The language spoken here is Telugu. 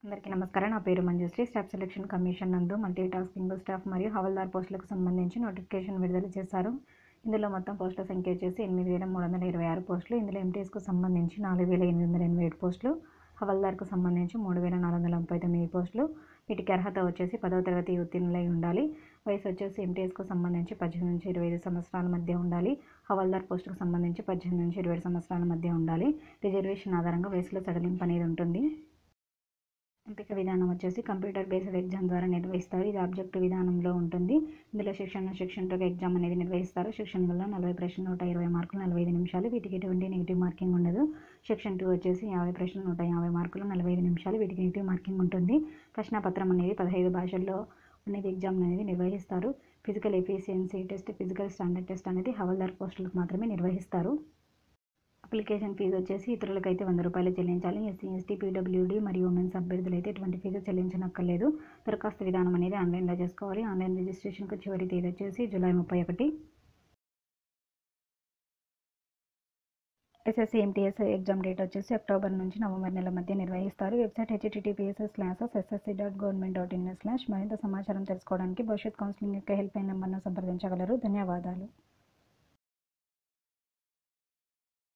అందరికీ నమస్కారం. నా పేరు మంజుశ్రీ. స్టాఫ్ సెలక్షన్ కమిషన్ నందు మల్టీ టాస్కింగ్ స్టాఫ్ మరియు హవల్దార్ పోస్టులకు సంబంధించి నోటిఫికేషన్ విడుదల చేశారు. ఇందులో మొత్తం పోస్టుల సంఖ్య వచ్చేసి 8,326 పోస్టులు. ఇందులో ఎంటీఎస్కు సంబంధించి 4,887 పోస్టులు, హవల్దార్కు సంబంధించి 3,439 పోస్టులు. వీటికి అర్హత వచ్చేసి 10వ తరగతి ఉత్తీర్ణులై ఉండాలి. వయసు వచ్చేసి ఎంటీఎస్కు సంబంధించి 18 నుంచి 25 సంవత్సరాల మధ్య ఉండాలి. హవల్దార్ పోస్టుకు సంబంధించి 18 నుంచి 27 సంవత్సరాల మధ్య ఉండాలి. రిజర్వేషన్ ఆధారంగా వయసులో సడలింపు అనేది ఉంటుంది. ఎంపిక విధానం వచ్చేసి కంప్యూటర్ బేస్డ్ ఎగ్జామ్ ద్వారా నిర్వహిస్తారు. ఇది ఆబ్జెక్టివ్ విధానంలో ఉంటుంది. ఇందులో సెక్షన్ 2 ఎగ్జామ్ అనేది నిర్వహిస్తారు. సెక్షన్ 1 40 ప్రశ్నలు 120 మార్కులు 45 నిమిషాలు. వీటికి ఎటువంటి నెగిటివ్ మార్కింగ్ ఉండదు. సెక్షన్ 2 వచ్చేసి 50 ప్రశ్నలు 150 మార్కులు 45 నిమిషాలు. వీటికి నెగిటివ్ మార్కింగ్ ఉంటుంది. ప్రశ్నపత్రం అనేది 15 భాషల్లో అనేది ఎగ్జామ్ అనేది నిర్వహిస్తారు. Physical efficiency test, physical standard test అనేది హవల్దార్ పోస్టులకు మాత్రమే నిర్వహిస్తారు. అప్లికేషన్ ఫీజు వచ్చేసి ఇతరులకైతే 100 రూపాయలు చెల్లించాలి. ఎస్సీ, ఎస్టీ, పీడబ్ల్యూడీ మరియు ఉమెన్స్ అభ్యర్థులు అయితే ఎటువంటి ఫీజు చెల్లించనక్కర్లేదు. దరఖాస్తు విధానం అనేది ఆన్లైన్లో చేసుకోవాలి. ఆన్లైన్ రిజిస్ట్రేషన్కు చివరి తేదీ వచ్చేసి July 31. SSC MTS exam date వచ్చేసి అక్టోబర్ నుంచి నవంబర్ నెల మధ్య నిర్వహిస్తారు. వెబ్సైట్ https://ssc.government.in/ మరింత సమాచారం తెలుసుకోవడానికి భవిష్యత్ కౌన్సిలింగ్ యొక్క హెల్ప్ లైన్ నెంబర్ను సంప్రదించగలరు. ధన్యవాదాలు.